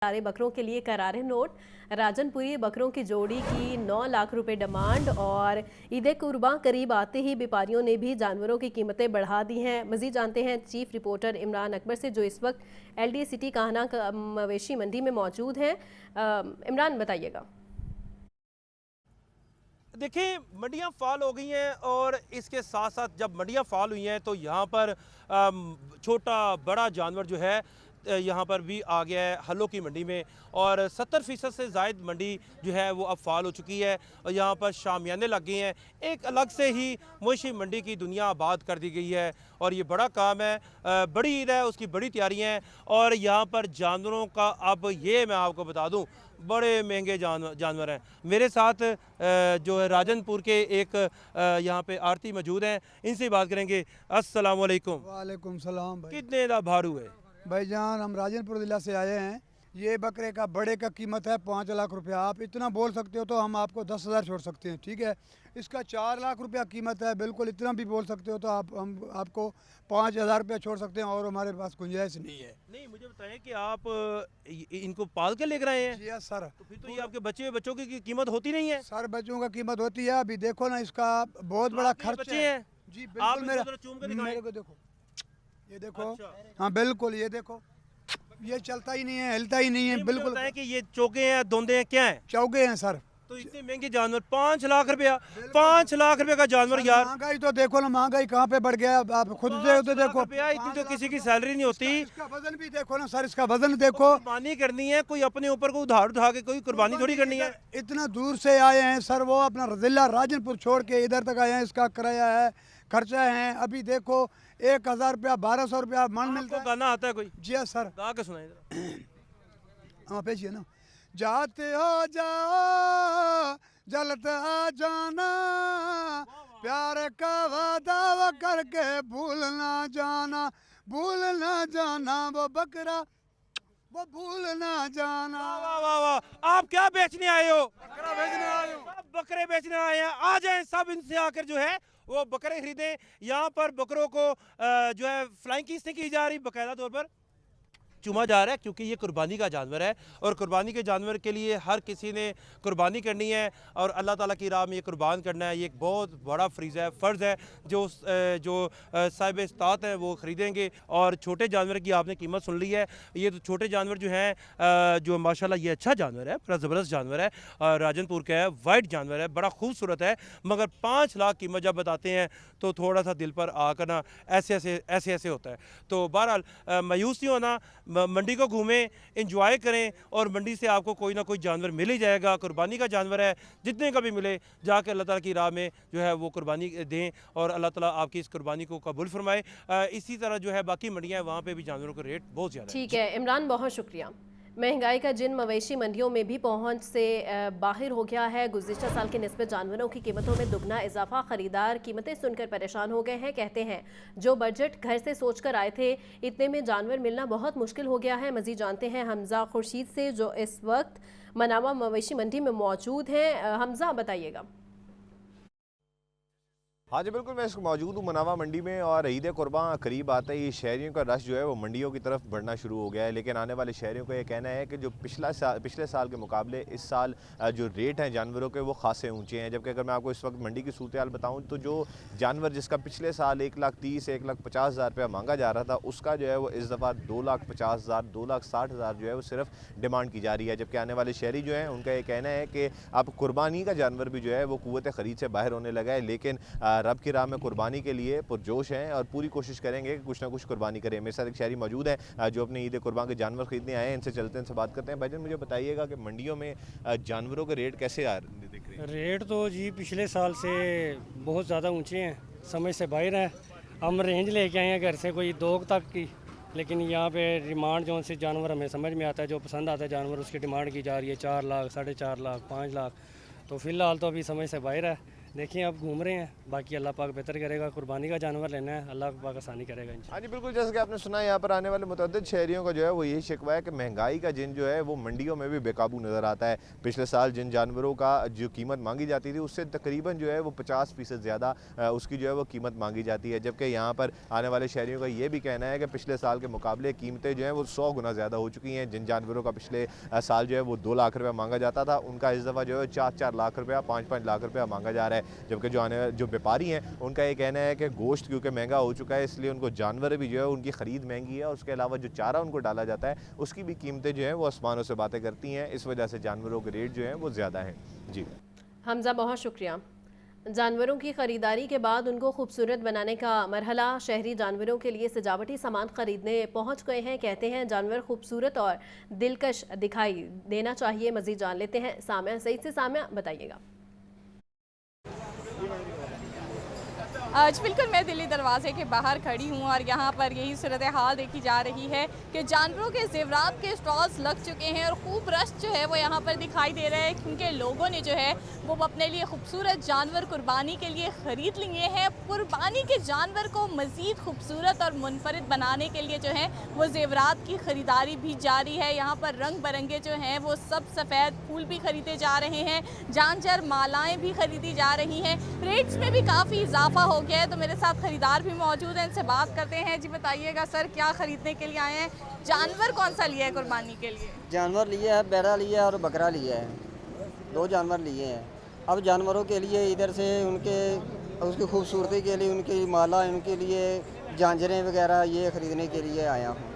सारे बकरों के लिए करारे नोट। राजनपुरी बकरों की जोड़ी की 9 लाख रुपए डिमांड और ईद कुर्बान करीब आते ही व्यापारियों ने भी जानवरों की कीमतें बढ़ा दी हैं। मजीद जानते हैं चीफ रिपोर्टर इमरान अकबर से, जो इस वक्त LD सिटी कान्हा मवेशी मंडी में मौजूद हैं। इमरान, बताइएगा। देखिए, मंडियां फाल हो गई हैं और इसके साथ साथ जब मंडियां फाल हुई हैं तो यहाँ पर छोटा बड़ा जानवर जो है यहाँ पर भी आ गया है हल्लों की मंडी में। और 70% से ज़ायद मंडी जो है वो अब फाल हो चुकी है और यहाँ पर शामियाने लग गए हैं। एक अलग से ही मवेशी मंडी की दुनिया आबाद कर दी गई है और ये बड़ा काम है। बड़ी ईद है, उसकी बड़ी तैयारियाँ हैं और यहाँ पर जानवरों का अब ये मैं आपको बता दूँ बड़े महंगे जानवर हैं। मेरे साथ जो है राजनपुर के एक यहाँ पे आरती मौजूद हैं, इनसे बात करेंगे। अस्सलाम वालेकुम। वालेकुम सलाम भाई। कितने का भारू है भाईजान, हम राजनपुर जिला से आए हैं। ये बकरे का बड़े का कीमत है 5 लाख रुपया। आप इतना बोल सकते हो तो हम आपको 10,000 छोड़ सकते हैं, ठीक है। इसका 4 लाख रुपया कीमत है। बिल्कुल इतना भी बोल सकते हो तो हम आपको 5,000 रुपया छोड़ सकते हैं और हमारे पास गुंजाइश नहीं है। नहीं, मुझे बताएं कि आप इनको पाल के लेकर आए हैं। जी हाँ सर। तो फिर तो ये आपके बच्चों की कीमत होती नहीं है। सर बच्चों का कीमत होती है। अभी देखो ना, इसका बहुत बड़ा आपके खर्च बच्चे हैं। जी आप बिल्कुल। इनको जरा चूम के दिखाएं। मेरे को देखो, ये देखो। अच्छा। हाँ बिल्कुल, ये देखो, ये चलता ही नहीं है, हिलता ही नहीं है। मुझे बिल्कुल बताएं कि ये चौके हैं, दोंदे हैं, क्या हैं? चौके हैं सर। तो इतने महंगे जानवर 5 लाख रुपया, 5 लाख रुपए का जानवर यार। महंगाई तो देखो ना, महंगाई कहाँ पे बढ़ गया। आप खुद तो देखो, इतनी तो किसी की सैलरी नहीं होती। इसका वजन भी देखो ना सर, इसका वजन देखो। कुर्बानी करनी है, कोई अपने ऊपर को उधार उठा के कोई कुर्बानी थोड़ी करनी है। इतना दूर से आए हैं सर, वो अपना जिला राजनपुर छोड़ के इधर तक आए हैं। इसका किराया है, खर्चा है। अभी देखो 1,000 रुपया, 1,200 रुपया मन मिलता है। गाना आता है कोई? जी हाँ सर, गा के सुनाए जरा। हाँ पेशिए ना। जाते हो जाओ, जलत आ जाना, प्यार का वादा करके भूल ना जाना, भूल ना जाना वो बकरा, वो भूल ना जाना। वाह वाह वाह, आप क्या बेचने आए हो? बकरा भेजने आए हो। सब बकरे बेचने आए हैं। आ जाएं सब, इनसे आकर जो है वो बकरे खरीदें। यहाँ पर बकरों को जो है फ्लाइंग किस से की जा रही, बाकायदा तौर पर चुमा जा रहा है, क्योंकि ये कुर्बानी का जानवर है और कुर्बानी के जानवर के लिए हर किसी ने कुर्बानी करनी है और अल्लाह ताला की राह में ये कुर्बान करना है। ये एक बहुत बड़ा फ़र्ज़ है जो साहिब इस्तात हैं वो ख़रीदेंगे। और छोटे जानवर की आपने कीमत सुन ली है। ये तो छोटे जानवर जो हैं, जो माशाल्लाह ये अच्छा जानवर है, बड़ा ज़बरदस्त जानवर है, राजनपुर का है, वाइट जानवर है, बड़ा खूबसूरत है। मगर 5 लाख कीमत जब बताते हैं तो थोड़ा सा दिल पर आकर ना ऐसे होता है। तो बहरहाल मायूस नहीं होना, मंडी को घूमें, इंजॉय करें और मंडी से आपको कोई ना कोई जानवर मिल ही जाएगा। कुर्बानी का जानवर है, जितने का भी मिले जाके अल्लाह ताला की राह में जो है वो कुर्बानी दें और अल्लाह ताला आपकी इस कुर्बानी को कबूल फरमाए। इसी तरह जो है बाकी मंडियाँ हैं, वहाँ पे भी जानवरों का रेट बहुत ज़्यादा है। ठीक है इमरान, बहुत शुक्रिया। महंगाई का जिन मवेशी मंडियों में भी पहुंच से बाहर हो गया है। गुज़िश्ता साल के निस्बत जानवरों की कीमतों में दुगना इजाफा। ख़रीदार कीमतें सुनकर परेशान हो गए हैं। कहते हैं जो बजट घर से सोच कर आए थे, इतने में जानवर मिलना बहुत मुश्किल हो गया है। मज़ीद जानते हैं हमजा खुर्शीद से, जो इस वक्त मनावा मवेशी मंडी में मौजूद हैं। हमजा, बताइएगा। हाँ जी बिल्कुल, मैं मौजूद हूँ मनावा मंडी में और ईद कुर्बान करीब आते ही शहरियों का रश जो है वो मंडियों की तरफ बढ़ना शुरू हो गया है। लेकिन आने वाले शहरियों का ये कहना है कि जो पिछले साल के मुकाबले इस साल जो रेट हैं जानवरों के वो खासे ऊंचे हैं। जबकि अगर मैं आपको इस वक्त मंडी की सूरत हाल बताऊँ तो जो जानवर जिसका पिछले साल 1,30,000 1,50,000 रुपया मांगा जा रहा था, उसका जो है वो इस दफ़ा 2,50,000 2,60,000 जो है वो सिर्फ डिमांड की जा रही है। जबकि आने वाले शहरी जो हैं उनका ये कहना है कि अब कुर्बानी का जानवर भी जो है वो क़ुव्वत ख़रीद से बाहर होने लगा है। लेकिन रब की राह में कुर्बानी के लिए पुरजोश हैं और पूरी कोशिश करेंगे कि कुछ ना कुछ कुर्बानी करें। मेरे साथ एक शहरी मौजूद है जो अपने ईद कुर्बान के जानवर खरीदने आए हैं। इनसे चलते हैं, इनसे बात करते हैं। भाईजान, मुझे बताइएगा कि मंडियों में जानवरों के रेट कैसे दिख रहे हैं? रेट तो जी पिछले साल से बहुत ज़्यादा ऊंचे हैं, समझ से बाहर है। हम रेंज लेके आए हैं घर से कोई 2 तक की, लेकिन यहाँ पे डिमांड जो से जानवर हमें समझ में आता है, जो पसंद आता है जानवर, उसकी डिमांड की जा रही है 4 लाख, 4.5 लाख, 5 लाख। तो फ़िलहाल तो अभी समझ से बाहर है। देखिए अब घूम रहे हैं, बाकी अल्लाह पाक बेहतर करेगा। कुर्बानी का जानवर लेना है, अल्लाह पाक आसानी करेगा इंशाल्लाह। हाँ जी बिल्कुल, जैसे कि आपने सुना यहाँ पर आने वाले मुतअद्दिद शहरियों का जो है वो यही शिकवा है कि महंगाई का जिन जो है वो मंडियों में भी बेकाबू नज़र आता है। पिछले साल जिन जानवरों का जो कीमत मांगी जाती थी उससे तकरीबन जो है वो 50% ज़्यादा उसकी जो है वो कीमत मांगी जाती है, जबकि यहाँ पर आने वाले शहरियों का ये भी कहना है कि पिछले साल के मुकाबले कीमतें जो हैं वो 100 गुना ज़्यादा हो चुकी हैं। जिन जानवरों का पिछले साल जो है वो 2 लाख रुपया मांगा जाता था, उनका इस दफ़ा जो है 4-4 लाख रुपया, 5-5 लाख रुपया मांगा जा रहा है। जबकि जो व्यापारी हैं उनका ये कहना है कि गोश्त क्योंकि महंगा हो चुका है इसलिए उनको जानवर भी जो है उनकी ख़रीद महंगी है, और उसके अलावा जो चारा उनको डाला जाता है उसकी भी कीमतें जो हैं वो आसमानों से बातें करती हैं। इस वजह से जानवरों के रेट जो हैं वो ज़्यादा हैं। जी हमजा, बहुत शुक्रिया। जानवरों की ख़रीदारी के बाद उनको खूबसूरत बनाने का मरहला, शहरी जानवरों के लिए सजावटी सामान ख़रीदने पहुंच गए हैं। कहते हैं जानवर खूबसूरत और दिलकश दिखाई देना चाहिए। मज़ीद जान लेते हैं सामिया सईद से। सामिया, बताइएगा। आज बिल्कुल मैं दिल्ली दरवाजे के बाहर खड़ी हूँ और यहाँ पर यही सूरत हाल देखी जा रही है कि जानवरों के ज़ेवरात के स्टॉल्स लग चुके हैं और खूब रश जो है वो यहाँ पर दिखाई दे रहा है, क्योंकि लोगों ने जो है वो अपने लिए खूबसूरत जानवर कुर्बानी के लिए ख़रीद लिए हैं। कुर्बानी के जानवर को मज़ीद खूबसूरत और मुनफरिद बनाने के लिए जो है वो ज़ेवरात की ख़रीदारी भी जारी है। यहाँ पर रंग बिरंगे जो हैं वो सब सफ़ेद फूल भी ख़रीदे जा रहे हैं, जानवर मालाएँ भी ख़रीदी जा रही हैं। रेट्स में भी काफ़ी इजाफा हो गया है। तो मेरे साथ खरीदार भी मौजूद हैं, इनसे बात करते हैं। जी बताइएगा सर, क्या खरीदने के लिए आए हैं? जानवर कौन सा लिया है कुर्बानी के लिए? जानवर लिए है, बैरा लिया है और बकरा लिया है, 2 जानवर लिए हैं। अब जानवरों के लिए इधर से उसकी खूबसूरती के लिए उनकी माला, उनके लिए झांझरें वगैरह ये ख़रीदने के लिए आया हूँ।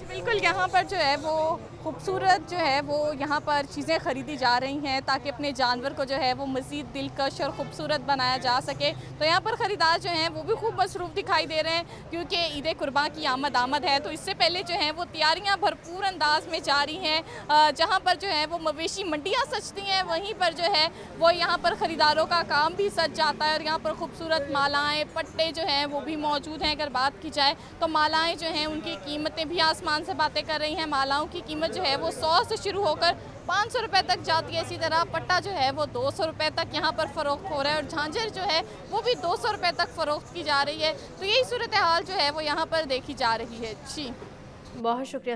बिल्कुल, यहाँ पर जो है वो खूबसूरत जो है वो यहाँ पर चीज़ें ख़रीदी जा रही हैं ताकि अपने जानवर को जो है वो मज़ीद दिलकश और ख़ूबसूरत बनाया जा सके। तो यहाँ पर ख़रीदार जो हैं वो भी खूब मसरूफ़ दिखाई दे रहे हैं, क्योंकि ईद कुर्बान की आमद है। तो इससे पहले जो है वो तैयारियाँ भरपूर अंदाज में जारी हैं। जहाँ पर जो है वो मवेशी मंडियाँ सजती हैं, वहीं पर जो है वो यहाँ पर ख़रीदारों का काम भी सज जाता है। और यहाँ पर खूबसूरत मालाएँ, पट्टे जो हैं वो भी मौजूद हैं। अगर बात की जाए तो मालाएँ जो हैं उनकी कीमतें भी आसमान से बातें कर रही हैं। मालाओं की कीमत जो है वो 100 से शुरू होकर 500 रुपये तक जाती है। इसी तरह पट्टा जो है वो 200 रुपये तक यहाँ पर फ़रोख्त हो रहा है और झांझर जो है वो भी 200 रुपये तक फ़रोख्त की जा रही है। तो यही सूरत हाल जो है वो यहाँ पर देखी जा रही है। जी बहुत शुक्रिया